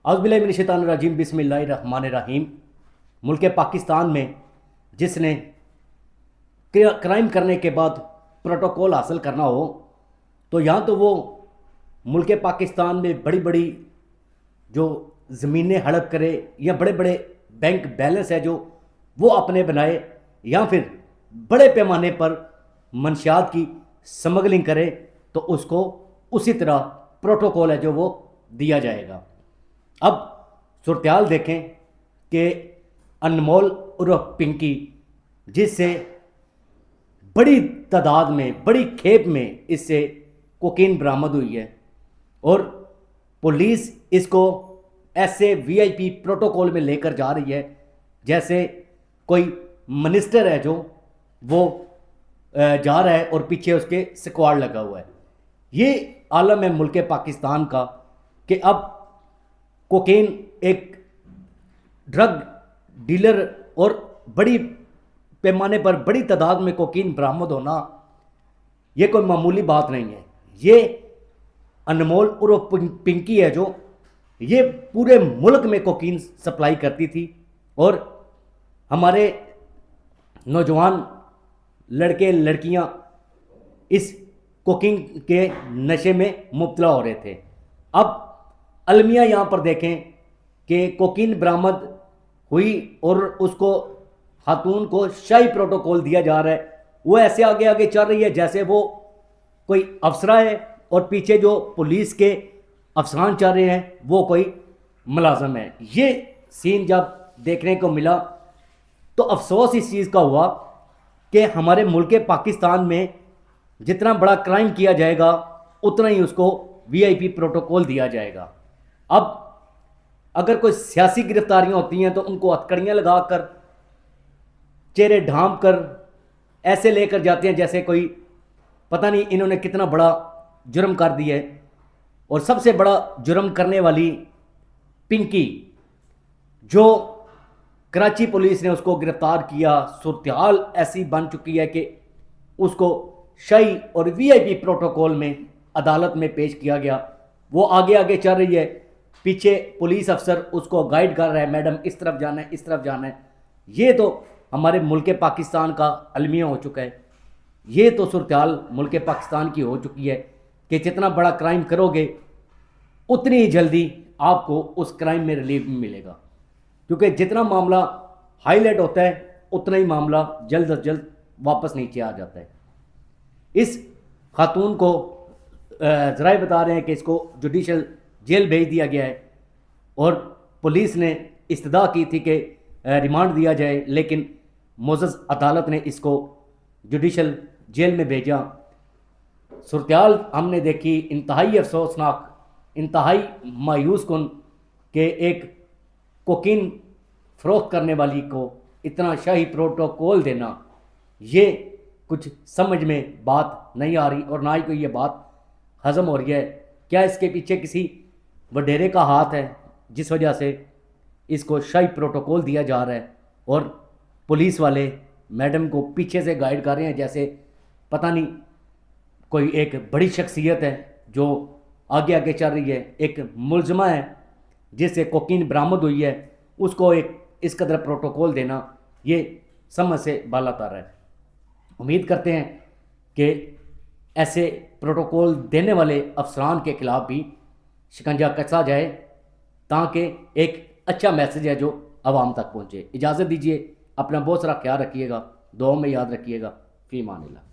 اعوذ باللہ من الشیطان الرجیم بسم اللہ الرحمن الرحیم۔ ملک پاکستان میں جس نے کرائم کرنے کے بعد پروٹوکول حاصل کرنا ہو تو یہاں تو وہ ملک پاکستان میں بڑی بڑی جو زمینیں ہڑپ کرے یا بڑے بڑے بینک بیلنس ہے جو وہ اپنے بنائے یا پھر بڑے پیمانے پر منشیات کی سمگلنگ کرے تو اس کو اسی طرح پروٹوکول ہے جو وہ دیا جائے گا۔ اب صورتحال دیکھیں کہ انمول عرف پنکی جس سے بڑی تعداد میں بڑی کھیپ میں اس سے کوکین برآمد ہوئی ہے اور پولیس اس کو ایسے وی آئی پی پروٹوکول میں لے کر جا رہی ہے جیسے کوئی منسٹر ہے جو وہ جا رہا ہے اور پیچھے اس کے سکواڈ لگا ہوا ہے۔ یہ عالم ہے ملک پاکستان کا کہ اب کوکین ایک ڈرگ ڈیلر اور بڑی پیمانے پر بڑی تعداد میں کوکین برآمد ہونا یہ کوئی معمولی بات نہیں ہے۔ یہ انمول عرف پنکی ہے جو یہ پورے ملک میں کوکین سپلائی کرتی تھی اور ہمارے نوجوان لڑکے لڑکیاں اس کوکین کے نشے میں مبتلا ہو رہے تھے۔ اب المیہ یہاں پر دیکھیں کہ کوکین برآمد ہوئی اور اس کو خاتون کو شاہی پروٹوکول دیا جا رہا ہے، وہ ایسے آگے آگے چل رہی ہے جیسے وہ کوئی افسرہ ہے اور پیچھے جو پولیس کے افسران چل رہے ہیں وہ کوئی ملازم ہے۔ یہ سین جب دیکھنے کو ملا تو افسوس اس چیز کا ہوا کہ ہمارے ملک پاکستان میں جتنا بڑا کرائم کیا جائے گا اتنا ہی اس کو وی آئی پی پروٹوکول دیا جائے گا۔ اب اگر کوئی سیاسی گرفتاریاں ہوتی ہیں تو ان کو ہتھکڑیاں لگا کر چہرے ڈھانپ کر ایسے لے کر جاتے ہیں جیسے کوئی پتہ نہیں انہوں نے کتنا بڑا جرم کر دیا ہے۔ اور سب سے بڑا جرم کرنے والی پنکی جو کراچی پولیس نے اس کو گرفتار کیا، صورتحال ایسی بن چکی ہے کہ اس کو شاہی اور وی آئی پی پروٹوکول میں عدالت میں پیش کیا گیا۔ وہ آگے آگے چل رہی ہے، پیچھے پولیس افسر اس کو گائیڈ کر رہا ہے، میڈم اس طرف جانا ہے اس طرف جانا ہے۔ یہ تو ہمارے ملک پاکستان کا المیہ ہو چکا ہے۔ یہ تو صورتحال ملک پاکستان کی ہو چکی ہے کہ جتنا بڑا کرائم کرو گے اتنی ہی جلدی آپ کو اس کرائم میں ریلیف ملے گا، کیونکہ جتنا معاملہ ہائی لائٹ ہوتا ہے اتنا ہی معاملہ جلد از جلد واپس نیچے آ جاتا ہے۔ اس خاتون کو ذرائع بتا رہے ہیں کہ اس کو جوڈیشل جیل بھیج دیا گیا ہے اور پولیس نے استدعا کی تھی کہ ریمانڈ دیا جائے، لیکن معزز عدالت نے اس کو جوڈیشل جیل میں بھیجا۔ صورتحال ہم نے دیکھی انتہائی افسوسناک، انتہائی مایوس کن کہ ایک کوکین فروخت کرنے والی کو اتنا شاہی پروٹوکول دینا، یہ کچھ سمجھ میں بات نہیں آ رہی اور نہ ہی کوئی یہ بات ہضم ہو رہی ہے۔ کیا اس کے پیچھے کسی وڈیرے کا ہاتھ ہے جس وجہ سے اس کو شاہی پروٹوکول دیا جا رہا ہے اور پولیس والے میڈم کو پیچھے سے گائیڈ کر رہے ہیں جیسے پتہ نہیں کوئی ایک بڑی شخصیت ہے جو آگے آگے چل رہی ہے، ایک ملزمہ ہے جس سے کوکین برآمد ہوئی ہے، اس کو ایک اس قدر پروٹوکول دینا یہ سمجھ سے بالا تر ہے۔ امید کرتے ہیں کہ ایسے پروٹوکول دینے والے افسران کے خلاف بھی شکنجہ کسا جائے تاکہ ایک اچھا میسج ہے جو عوام تک پہنچے۔ اجازت دیجیے، اپنا بہت سارا خیال رکھیے گا، دعاؤں میں یاد رکھیے گا۔ فی امان اللہ۔